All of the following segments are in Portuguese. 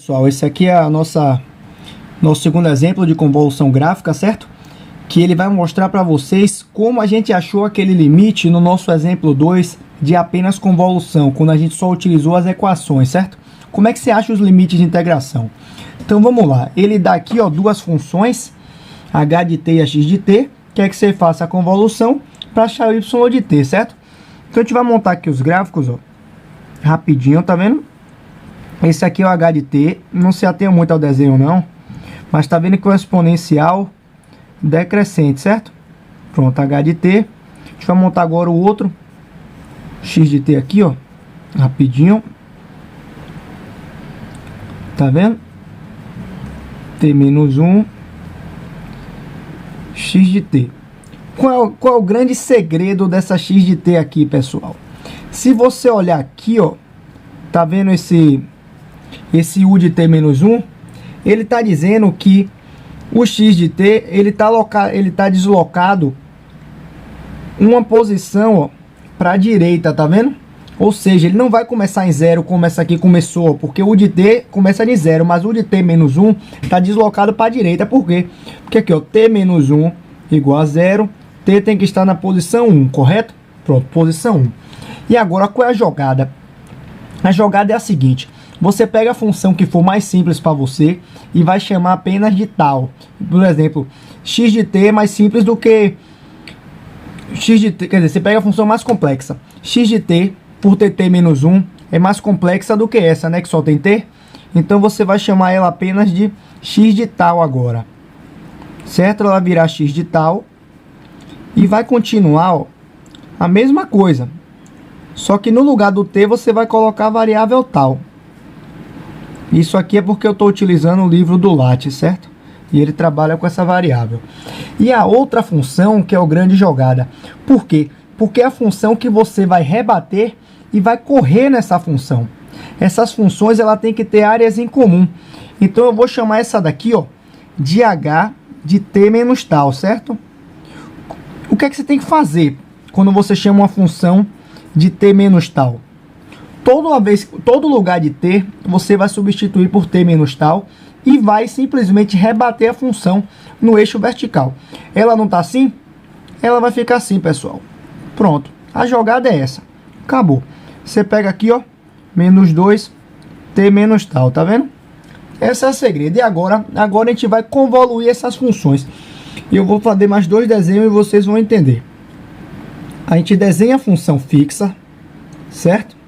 Pessoal, esse aqui é nosso segundo exemplo de convolução gráfica, certo? Que ele vai mostrar para vocês como a gente achou aquele limite no nosso exemplo 2 de apenas convolução, quando a gente só utilizou as equações, certo? Como é que você acha os limites de integração? Então vamos lá, ele dá aqui ó, duas funções, h de t e a x de t, quer que você faça a convolução para achar o y de t, certo? Então a gente vai montar aqui os gráficos, ó, rapidinho, tá vendo? Esse aqui é o h de t, não se atenha muito ao desenho não, mas tá vendo que é um exponencial decrescente, certo? Pronto, h de t. A gente vai montar agora o outro x de t aqui, ó, rapidinho. Tá vendo? t menos 1 x de t. Qual é o grande segredo dessa x de t aqui, pessoal? Se você olhar aqui, ó, tá vendo esse u de t menos 1, ele está dizendo que o x de t, ele tá deslocado uma posição para a direita, tá vendo? Ou seja, ele não vai começar em 0 como essa aqui começou, porque o u de t começa em 0, mas o u de t menos 1 está deslocado para a direita. Por quê? Porque aqui, ó, t menos 1 igual a 0, t tem que estar na posição 1, correto? Pronto, posição 1. E agora, qual é a jogada? A jogada é a seguinte: você pega a função que for mais simples para você e vai chamar apenas de tal. Por exemplo, x de t é mais simples do que x de t, quer dizer, você pega a função mais complexa. X de t por tt menos 1 é mais complexa do que essa, né, que só tem t. Então você vai chamar ela apenas de x de tal agora. Certo? Ela vai virar x de tal e vai continuar, ó, a mesma coisa. Só que no lugar do t você vai colocar a variável tal. Isso aqui é porque eu estou utilizando o livro do Lattes, certo? E ele trabalha com essa variável. E a outra função, que é o grande jogada. Por quê? Porque é a função que você vai rebater e vai correr nessa função. Essas funções ela tem que ter áreas em comum. Então eu vou chamar essa daqui, ó, de h de t menos tal, certo? O que é que você tem que fazer quando você chama uma função de t menos tal? Todo lugar de t, você vai substituir por t menos tal e vai simplesmente rebater a função no eixo vertical. Ela não está assim? Ela vai ficar assim, pessoal. Pronto. A jogada é essa. Acabou. Você pega aqui, ó, menos 2, t menos tal, tá vendo? Esse é o segredo. E agora a gente vai convoluir essas funções. E eu vou fazer mais dois desenhos e vocês vão entender. A gente desenha a função fixa, certo?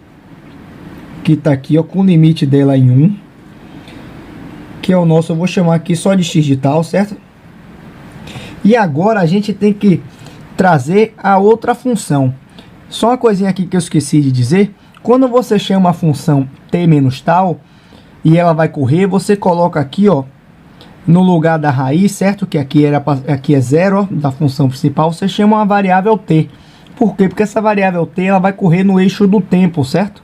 Que está aqui, ó, com o limite dela em 1, que é o nosso, eu vou chamar aqui só de x de tal, certo? E agora a gente tem que trazer a outra função. Só uma coisinha aqui que eu esqueci de dizer: quando você chama a função t menos tal e ela vai correr, você coloca aqui, ó, no lugar da raiz, certo? Que aqui é 0, ó, da função principal, você chama uma variável t. Por quê? Porque essa variável t ela vai correr no eixo do tempo, certo?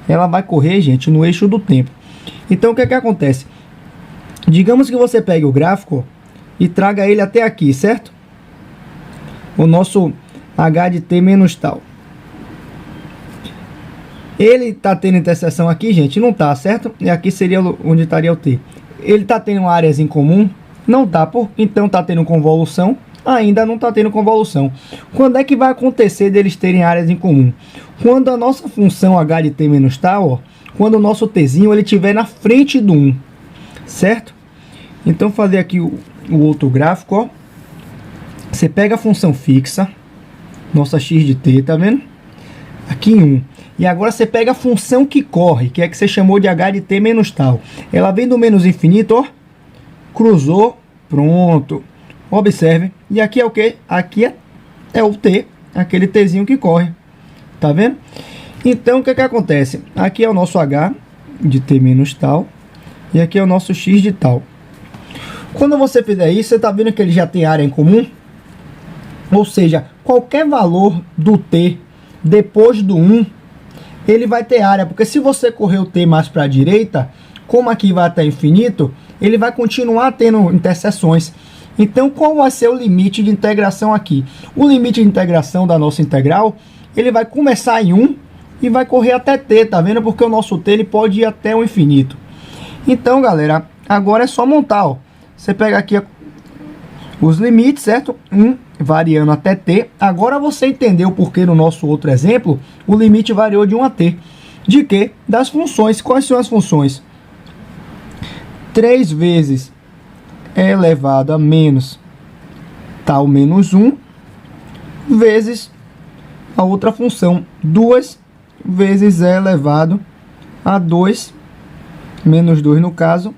Ela vai correr, gente, no eixo do tempo. Então, o que é que acontece? Digamos que você pegue o gráfico, ó, e traga ele até aqui, certo? O nosso h de t menos tal. Ele está tendo interseção aqui, gente? Não está, certo? E aqui seria onde estaria o t. Ele está tendo áreas em comum? Não está. Então, está tendo convolução? Ainda não está tendo convolução. Quando é que vai acontecer deles terem áreas em comum? Quando a nossa função h de t menos tal, ó, quando o nosso tzinho ele estiver na frente do 1, certo? Então, fazer aqui o outro gráfico, ó. Você pega a função fixa, nossa x de t, tá vendo? Aqui em 1. E agora você pega a função que corre, que é que você chamou de h de t menos tal. Ela vem do menos infinito, ó, cruzou, pronto. Observe, e aqui é o que? Aqui é o t, aquele tzinho que corre, tá vendo? Então, o que que acontece? Aqui é o nosso h de t menos tal, e aqui é o nosso x de tal. Quando você fizer isso, você tá vendo que ele já tem área em comum? Ou seja, qualquer valor do t depois do 1, ele vai ter área, porque se você correr o t mais para a direita, como aqui vai até infinito, ele vai continuar tendo interseções. Então, qual vai ser o limite de integração aqui? O limite de integração da nossa integral, ele vai começar em 1 e vai correr até t, tá vendo? Porque o nosso t ele pode ir até o infinito. Então, galera, agora é só montar, ó. Você pega aqui os limites, certo? 1 variando até t. Agora você entendeu porque no nosso outro exemplo o limite variou de 1 a t. De quê? Das funções. Quais são as funções? 3 vezes e elevado a menos tal menos 1 vezes a outra função, 2 vezes e elevado a 2, menos 2 no caso,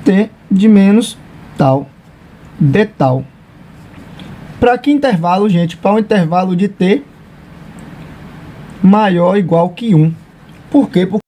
t de menos tal, de tal. Para que intervalo, gente? Para o intervalo de t maior ou igual que 1. Por quê? Porque